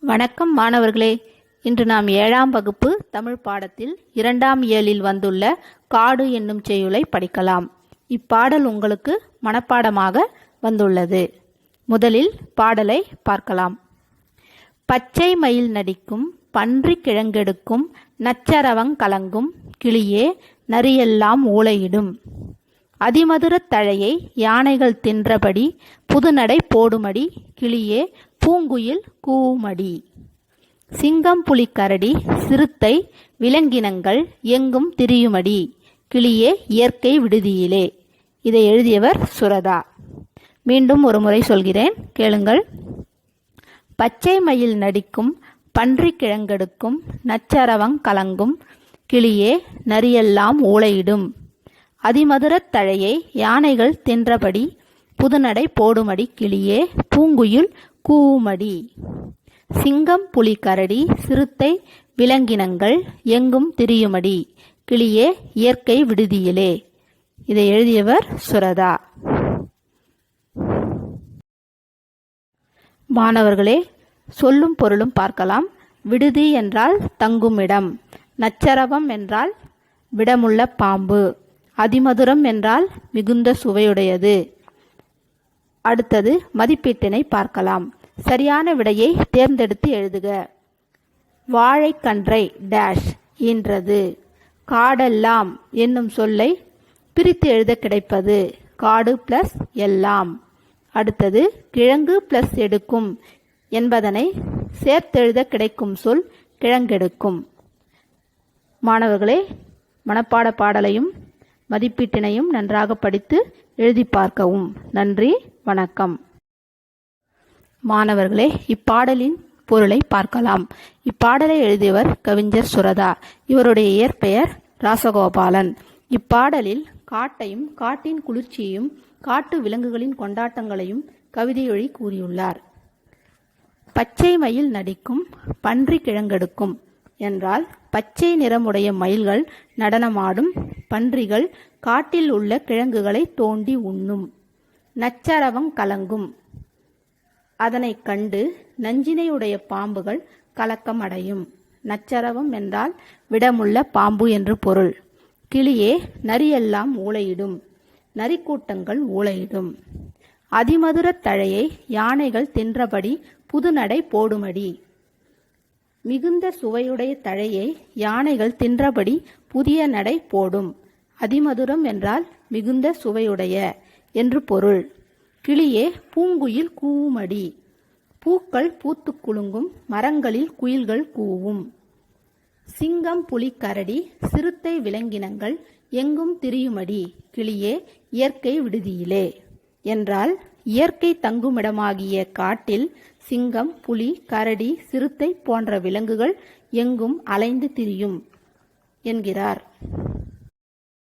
வணக்கம் மாணவர்களே. இன்று நாம் 7ஆம் வகுப்பு தமிழ் பாடத்தில் 2ஆம் இயலில் வந்துள்ள காடு என்னும் செய்யுளை படிக்கலாம். இப்பாடல் உங்களுக்கு மனப்பாடமாக வந்துள்ளது. முதலில் பாடலை பார்க்கலாம். பச்சை மயில் நடிக்கும், பன்றி கிழங்கெடுக்கும், நச்சரவங் கலங்கும், கிளியே நரியெல்லாம் ஊளையிடும். அதிமதுரத் தழையை யானைகள் தின்றபடி, புதுநடை போடுமடி, கிளியே பூங்குயில் கூவுமடி. சிங்கம் புலி கரடி சிறுத்தை விலங்கினங்கள் எங்கும் திரியுமடி, கிளியே இயற்கை விடுதியிலே. இதை எழுதியவர் சுரதா. மீண்டும் ஒரு முறை சொல்கிறேன், கேளுங்கள். பச்சை மயில் நடிக்கும், பன்றி கிழங்கெடுக்கும், நச்சரவங் கலங்கும், கிளியே நரியெல்லாம் ஊளையிடும். அதிமதுரத் தழையை யானைகள் தின்றபடி, புதுநடை போடுமடி, கிளியே பூங்குயில் கூவுமடி. சிங்கம் புலி கரடி சிறுத்தை விலங்கினங்கள் எங்கும் திரியுமடி, கிளியே இயற்கை விடுதியிலே. இதை எழுதியவர் சுரதா. மாணவர்களே, சொல்லும் பொருளும் பார்க்கலாம். விடுதி என்றால் தங்குமிடம், நச்சரவம் என்றால் விடமுள்ள பாம்பு, அதிமதுரம் என்றால் மிகுந்த சுவையுடையது. அடுத்தது மதிப்பீட்டினை பார்க்கலாம். சரியான விடையை தேர்ந்தெடுத்து எழுதுக. வாழைக்கன்றை டேஷ் ஈன்றது. காடெல்லாம் என்னும் சொல்லை பிரித்து எழுத கிடைப்பது காடு பிளஸ் எல்லாம். அடுத்தது கிழங்கு பிளஸ் எடுக்கும் என்பதனை சேர்த்தெழுத கிடைக்கும் சொல் கிழங்கெடுக்கும். மாணவர்களே, மனப்பாட பாடலையும் மதிப்பீட்டினையும் நன்றாக படித்து எழுதி பார்க்கவும். நன்றி, வணக்கம். மாணவர்களே, இப்பாடலின் பொருளை பார்க்கலாம். இப்பாடலை எழுதியவர் கவிஞர் சுரதா. இவருடைய இயற்பெயர் ராசகோபாலன். இப்பாடலில் காட்டையும் காட்டின் குளிர்ச்சியையும் காட்டு விலங்குகளின் கொண்டாட்டங்களையும் கவிதையொழி கூறியுள்ளார். பச்சை மயில் நடிக்கும், பன்றி கிழங்கெடுக்கும் என்றால் பச்சை நிறமுடைய மயில்கள் நடனமாடும், பன்றிகள் காட்டில் உள்ள கிழங்குகளை தோண்டி உண்ணும். நச்சரவங் கலங்கும், அதனை கண்டு நஞ்சினையுடைய பாம்புகள் கலக்கம் அடையும். நச்சரவம் என்றால் விடமுள்ள பாம்பு என்று பொருள். கிளியே நரியெல்லாம் ஊளையிடும், நரிக்கூட்டங்கள் ஊளையிடும். அதிமதுரத் தழையை யானைகள் தின்றபடி, புதுநடை போடுமடி. மிகுந்த சுவையுடைய தழையை யானைகள் தின்றபடி புதிய நடை போடும். அதிமதுரம் என்றால் மிகுந்த சுவையுடைய என்று பொருள். கிளியே பூங்குயில் கூவுமடி. பூக்கள் பூத்து குலுங்கும், மரங்களில் குயில்கள் கூவும். சிங்கம் புலி கரடி சிறுத்தை விலங்கினங்கள் எங்கும் திரியுமடி, கிளியே இயற்கை விடுதியிலே என்றால் இயற்கை தங்குமிடமாகிய காட்டில் சிங்கம் புலி கரடி சிறுத்தை போன்ற விலங்குகள் எங்கும் அலைந்து திரியும் என்கிறார்.